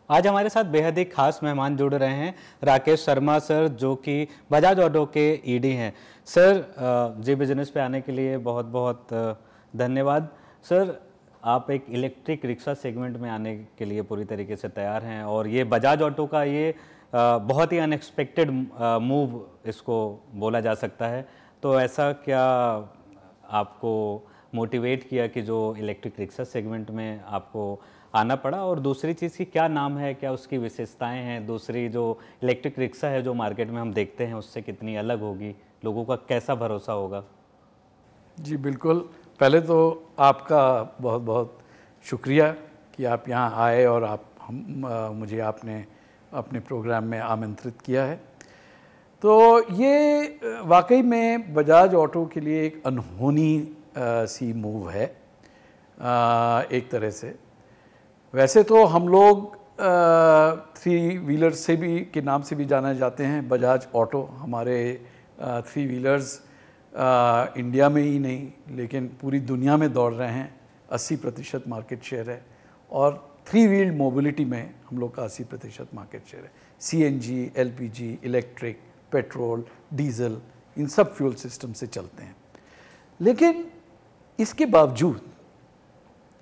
आज हमारे साथ बेहद ही खास मेहमान जुड़ रहे हैं, राकेश शर्मा सर, जो कि बजाज ऑटो के ईडी हैं। सर, जी बिजनेस पे आने के लिए बहुत बहुत धन्यवाद। सर, आप एक इलेक्ट्रिक रिक्शा सेगमेंट में आने के लिए पूरी तरीके से तैयार हैं और ये बजाज ऑटो का ये बहुत ही अनएक्सपेक्टेड मूव इसको बोला जा सकता है। तो ऐसा क्या आपको मोटिवेट किया कि जो इलेक्ट्रिक रिक्शा सेगमेंट में आपको आना पड़ा, और दूसरी चीज़ की क्या नाम है, क्या उसकी विशेषताएं हैं, दूसरी जो इलेक्ट्रिक रिक्शा है जो मार्केट में हम देखते हैं उससे कितनी अलग होगी, लोगों का कैसा भरोसा होगा? जी बिल्कुल, पहले तो आपका बहुत बहुत शुक्रिया कि आप यहाँ आए और मुझे आपने अपने प्रोग्राम में आमंत्रित किया है। तो ये वाकई में बजाज ऑटो के लिए एक अनहोनी सी मूव है एक तरह से। वैसे तो हम लोग थ्री व्हीलर से भी के नाम से भी जाने जाते हैं बजाज ऑटो। हमारे थ्री व्हीलर्स इंडिया में ही नहीं लेकिन पूरी दुनिया में दौड़ रहे हैं। 80% मार्केट शेयर है और थ्री व्हील्ड मोबिलिटी में हम लोग का 80% मार्केट शेयर है। CNG, LPG, electric, petrol, diesel, इन सब फ्यूल सिस्टम से चलते हैं। लेकिन इसके बावजूद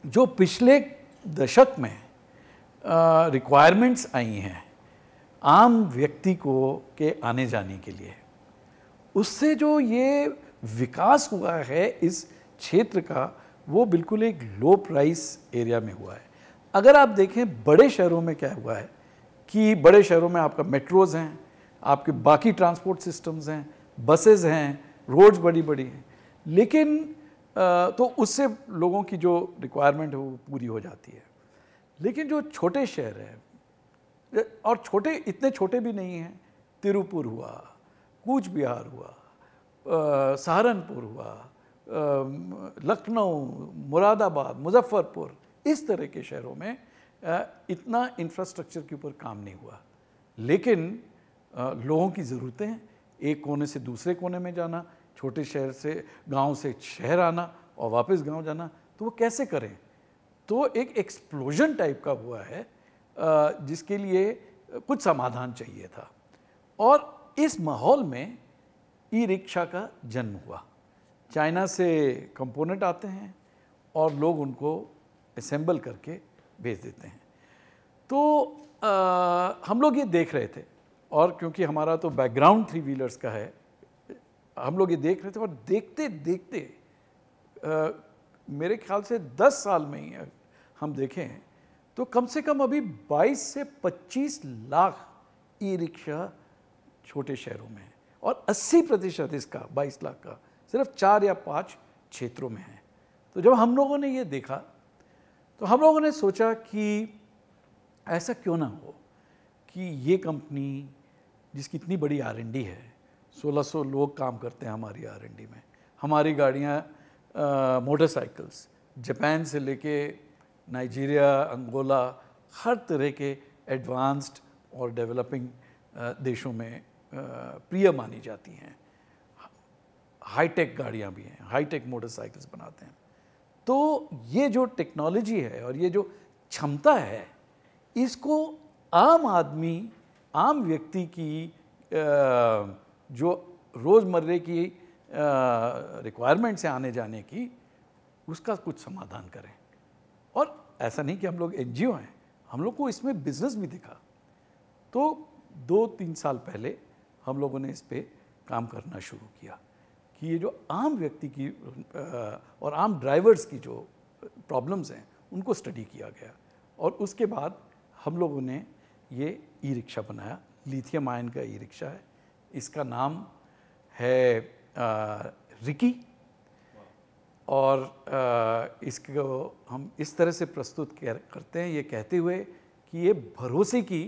जो पिछले दशक में रिक्वायरमेंट्स आई हैं आम व्यक्ति को के आने जाने के लिए, उससे जो ये विकास हुआ है इस क्षेत्र का, वो बिल्कुल एक लो प्राइस एरिया में हुआ है। अगर आप देखें बड़े शहरों में क्या हुआ है कि बड़े शहरों में आपका मेट्रोज़ हैं, आपके बाकी ट्रांसपोर्ट सिस्टम्स हैं, बसेस हैं, रोड्स बड़ी बड़ी हैं, लेकिन तो उससे लोगों की जो रिक्वायरमेंट है वो पूरी हो जाती है। लेकिन जो छोटे शहर हैं, और छोटे इतने छोटे भी नहीं हैं, तिरुपुर हुआ, कूच बिहार हुआ, सहारनपुर हुआ, लखनऊ, मुरादाबाद, मुजफ्फरपुर, इस तरह के शहरों में इतना इंफ्रास्ट्रक्चर के ऊपर काम नहीं हुआ। लेकिन लोगों की ज़रूरतें हैं, एक कोने से दूसरे कोने में जाना, छोटे शहर से गांव से शहर आना और वापस गांव जाना, तो वो कैसे करें? तो एक एक्सप्लोजन टाइप का हुआ है जिसके लिए कुछ समाधान चाहिए था। और इस माहौल में ई रिक्शा का जन्म हुआ। चाइना से कंपोनेंट आते हैं और लोग उनको असेंबल करके भेज देते हैं। तो हम लोग ये देख रहे थे, और क्योंकि हमारा तो बैकग्राउंड थ्री व्हीलर्स का है, हम लोग ये देख रहे थे और देखते देखते मेरे ख्याल से 10 साल में ही हम देखें तो कम से कम अभी 22 से 25 लाख ई रिक्शा छोटे शहरों में है और 80% इसका 22 लाख का सिर्फ 4 या 5 क्षेत्रों में है। तो जब हम लोगों ने ये देखा तो हम लोगों ने सोचा कि ऐसा क्यों ना हो कि ये कंपनी जिसकी इतनी बड़ी R&D है, 1600 लोग काम करते हैं हमारी R&D में, हमारी गाड़ियाँ मोटरसाइकिल्स जापान से लेके नाइजीरिया, अंगोला, हर तरह के एडवांस्ड और डेवलपिंग देशों में प्रिय मानी जाती हैं। हाईटेक गाड़ियाँ भी हैं, हाईटेक मोटरसाइकिल्स बनाते हैं। तो ये जो टेक्नोलॉजी है और ये जो क्षमता है, इसको आम आदमी, आम व्यक्ति की जो रोज़मर्रे की रिक्वायरमेंट से आने जाने की, उसका कुछ समाधान करें। और ऐसा नहीं कि हम लोग एनजीओ हैं, हम लोग को इसमें बिजनेस भी दिखा। तो 2-3 साल पहले हम लोगों ने इस पे काम करना शुरू किया कि ये जो आम व्यक्ति की और आम ड्राइवर्स की जो प्रॉब्लम्स हैं उनको स्टडी किया गया, और उसके बाद हम लोगों ने ये ई रिक्शा बनाया। लिथियम आयन का ई रिक्शा है, इसका नाम है रिकी, और इसको हम इस तरह से प्रस्तुत करते हैं ये कहते हुए कि ये भरोसे की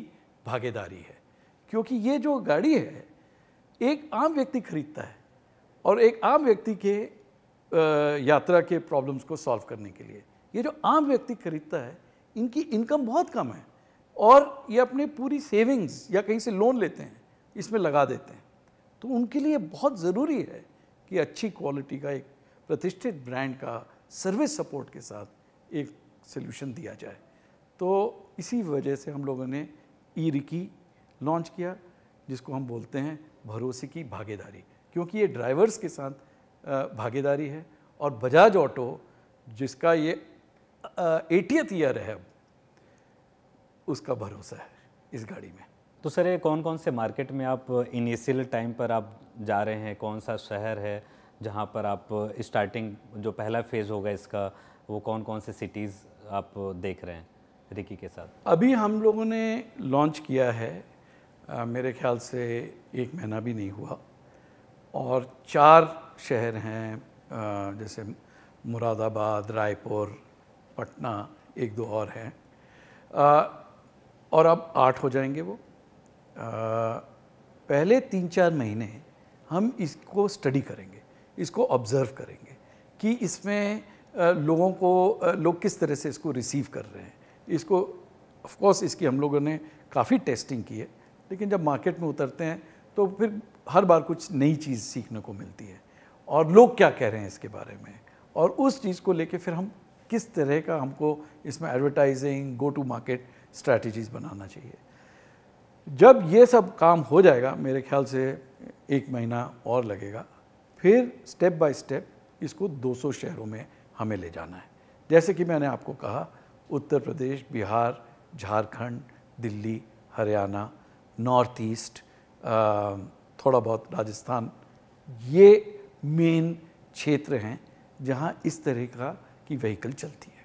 भागीदारी है। क्योंकि ये जो गाड़ी है एक आम व्यक्ति खरीदता है और एक आम व्यक्ति के यात्रा के प्रॉब्लम्स को सॉल्व करने के लिए। ये जो आम व्यक्ति खरीदता है इनकी इनकम बहुत कम है और ये अपनी पूरी सेविंग्स या कहीं से लोन लेते हैं, इसमें लगा देते हैं। तो उनके लिए बहुत ज़रूरी है कि अच्छी क्वालिटी का एक प्रतिष्ठित ब्रांड का सर्विस सपोर्ट के साथ एक सॉल्यूशन दिया जाए। तो इसी वजह से हम लोगों ने ई रिकी लॉन्च किया, जिसको हम बोलते हैं भरोसे की भागीदारी, क्योंकि ये ड्राइवर्स के साथ भागीदारी है। और बजाज ऑटो जिसका ये 80th ईयर है अब, उसका भरोसा है इस गाड़ी में। तो सर ये कौन कौन से मार्केट में आप इनिशियल टाइम पर आप जा रहे हैं, कौन सा शहर है जहां पर आप स्टार्टिंग जो पहला फेज़ होगा इसका, वो कौन कौन से सिटीज़ आप देख रहे हैं रिकी के साथ? अभी हम लोगों ने लॉन्च किया है, मेरे ख्याल से 1 महीना भी नहीं हुआ, और 4 शहर हैं, जैसे मुरादाबाद, रायपुर, पटना, 1-2 और हैं, और अब 8 हो जाएंगे वो। पहले 3-4 महीने हम इसको स्टडी करेंगे, इसको ऑब्ज़र्व करेंगे कि इसमें लोग किस तरह से इसको रिसीव कर रहे हैं। इसको ऑफ कोर्स इसकी हम लोगों ने काफ़ी टेस्टिंग की है, लेकिन जब मार्केट में उतरते हैं तो फिर हर बार कुछ नई चीज़ सीखने को मिलती है, और लोग क्या कह रहे हैं इसके बारे में, और उस चीज़ को लेके फिर हम किस तरह का हमको इसमें advertising, go to market strategies बनाना चाहिए। जब ये सब काम हो जाएगा, मेरे ख्याल से 1 महीना और लगेगा, फिर स्टेप बाय स्टेप इसको 200 शहरों में हमें ले जाना है। जैसे कि मैंने आपको कहा, उत्तर प्रदेश, बिहार, झारखंड, दिल्ली, हरियाणा, नॉर्थ ईस्ट, थोड़ा बहुत राजस्थान, ये मेन क्षेत्र हैं जहां इस तरह की व्हीकल चलती है।